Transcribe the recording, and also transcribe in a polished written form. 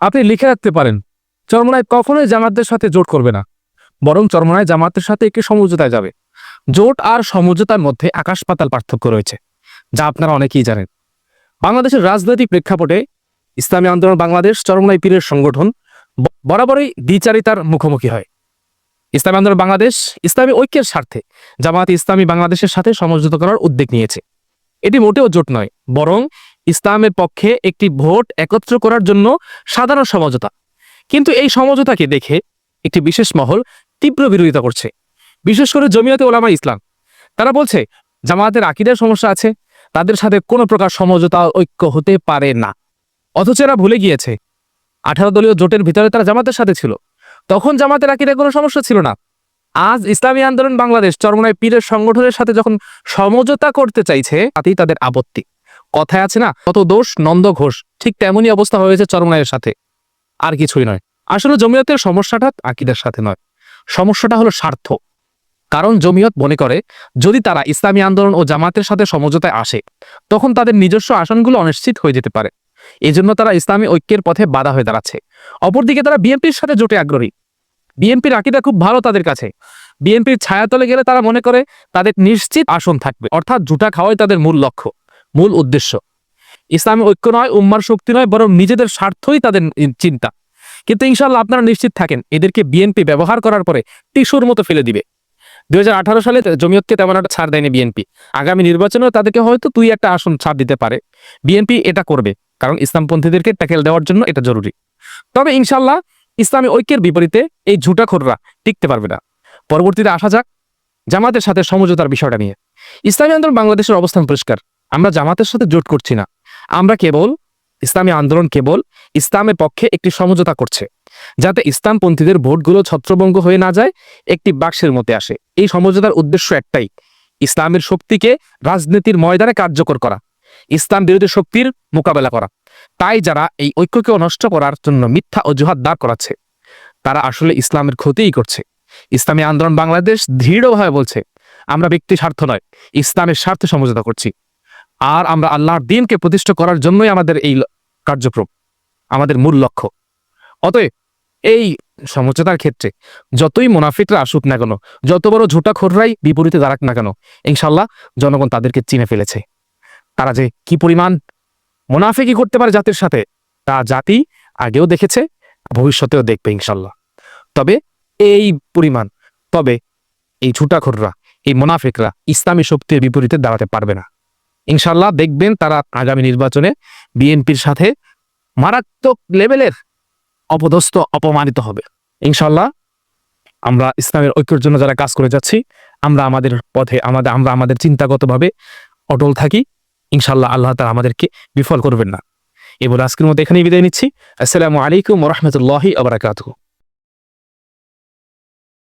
আপনি লিখে রাখতে পারেন, চরমোনাই কখনোই জামাতের সাথে জোট করবে না, বরং চরমোনাই জামাতের সাথে একটি সমঝোতায় যাবে। জোট আর সমঝোতার মধ্যে আকাশ পাতাল পার্থক্য রয়েছে, যা আপনারা অনেকেই জানেন। বাংলাদেশের রাজনৈতিক প্রেক্ষাপটে ইসলামী আন্দোলন বাংলাদেশ চরমোনাই পীরের সংগঠন বরাবরই দ্বিচারিতার মুখোমুখি হয়। ইসলামী আন্দোলন বাংলাদেশ ইসলামী ঐক্যের স্বার্থে জামায়াতে ইসলামী বাংলাদেশের সাথে সমঝোতা করার উদ্যোগ নিয়েছে। এটি মোটেও জোট নয়, বরং ইসলামের পক্ষে একটি ভোট একত্র করার জন্য সাধারণ সমঝোতা। কিন্তু এই সমঝোতাকে দেখে একটি বিশেষ মহল তীব্র বিরোধিতা করছে, বিশেষ করে জমিয়তে ওলামা ইসলাম। তারা বলছে জামায়াতের আকীদার সমস্যা আছে, তাদের সাথে কোনো প্রকার সমঝোতা ঐক্য হতে পারে না। অথচ এরা ভুলে গিয়েছে 18 দলীয় জোটের ভিতরে তারা জামাতের সাথে ছিল, তখন জামাতের আকীদায় কোনো সমস্যা ছিল না। আজ ইসলামী আন্দোলন বাংলাদেশ চরমোনাই পীরের সংগঠনের সাথে যখন সমঝোতা করতে চাইছে, তাতেই তাদের আপত্তি। কথায় আছে না, কত দোষ নন্দ ঘোষ, ঠিক তেমনই অবস্থা হয়েছে চরমোনাইয়ের সাথে, আর কিছুই নয়। আসলে জমিয়তের সমস্যাটা আকীদার সাথে নয়, সমস্যাটা হলো স্বার্থ। কারণ জমিয়ত মনে করে যদি তারা ইসলামী আন্দোলন ও জামাতের সাথে সমঝোতায় আসে, তখন তাদের নিজস্ব আসনগুলো অনিশ্চিত হয়ে যেতে পারে। এজন্য তারা ইসলামী ঐক্যের পথে বাধা হয়ে দাঁড়াচ্ছে। অপরদিকে তারা বিএনপির সাথে জোটে আগ্রহী। বিএনপির আকীদা খুব ভালো তাদের কাছে। বিএনপির ছায়াতলে গেলে তারা মনে করে তাদের নিশ্চিত আসন থাকবে, অর্থাৎ জুটা খাওয়াই তাদের মূল লক্ষ্য, মূল উদ্দেশ্য। ইসলামী ঐক্য নয়, উম্মার শক্তি নয়, বরং নিজেদের স্বার্থই তাদের চিন্তা। কিন্তু ইনশাআল্লাহ আপনারা নিশ্চিত থাকেন, এদেরকে বিএনপি ব্যবহার করার পরে টিস্যুর মতো ফেলে দিবে। 2018 সালে জমিয়তকে তেমন একটা ছাড় দেয়নি বিএনপি। আগামী নির্বাচনেও তাদেরকে হয়তো 2-1টা আসন ছাড় দিতে পারে। বিএনপি এটা করবে, কারণ ইসলামপন্থীদেরকে ট্যাকেল দেওয়ার জন্য এটা জরুরি। তবে ইনশাআল্লাহ ইসলামী ঐক্যের বিপরীতে এই ঝুটাখোররা টিকতে পারবে না। পরবর্তীতে আসা যাক জামাতের সাথে সমঝোতার বিষয়টা নিয়ে। ইসলামী আন্দোলন বাংলাদেশের অবস্থান পরিষ্কার, আমরা জামাতের সাথে জোট করছি না। আমরা ইসলামী আন্দোলন কেবল ইসলামের পক্ষে একটি সমঝোতা করছে, যাতে ইসলামপন্থীদের ভোটগুলো ছত্রভঙ্গ হয়ে না যায়, একটি বাক্সের মধ্যে আসে। এই সমঝোতার উদ্দেশ্য একটাই, ইসলামের শক্তিকে রাজনীতির ময়দানে কার্যকর করা, ইসলাম বিরোধী শক্তির মোকাবেলা করা। তাই যারা এই ঐক্যকে নষ্ট করার জন্য মিথ্যা অজুহাত দাঁড় করাচ্ছে, তারা আসলে ইসলামের ক্ষতিই করছে। ইসলামী আন্দোলন বাংলাদেশ দৃঢ়ভাবে বলছে, আমরা ব্যক্তি স্বার্থ নয়, ইসলামের স্বার্থে সমঝোতা করছি। আর আমরা আল্লাহর দ্বীনকে প্রতিষ্ঠা করার জন্যই আমাদের এই কার্যক্রম, আমাদের মূল লক্ষ্য। অতএব এই সমঝোতার ক্ষেত্রে যতই মুনাফিকরা আসুক না কেন, যত বড় ঝুটাখোররাই বিপরীতে দাঁড়াক না কেন, ইনশাআল্লাহ জনগণ তাদেরকে চিনে ফেলেছে। তারা যে কি পরিমাণ মুনাফিকি করতে পারে জাতির সাথে, তা জাতি আগেও দেখেছে, ভবিষ্যতেও দেখবে ইনশাআল্লাহ। তবে এই ঝুটাখোররা, এই মুনাফিকরা ইসলামী শক্তির বিপরীতে দাঁড়াতে পারবে না। ইনশাআল্লাহ দেখবেন তারা আগামী নির্বাচনে বিএনপির সাথে মারাত্মক লেভেলের অপদস্থ, অপমানিত হবে। ইনশাআল্লাহ আমরা ইসলামের ঐক্যের জন্য যারা কাজ করে যাচ্ছি, আমরা আমাদের পথে আমরা আমাদের চিন্তাগতভাবে অটল থাকি। ইনশাআল্লাহ আল্লাহ তাআলা আমাদেরকে বিফল করবেন না। এবার আজকের মতো এখানেই বিদায় নিচ্ছি। আসসালামু আলাইকুম ওয়া রাহমাতুল্লাহি ওয়া বারাকাতুহু।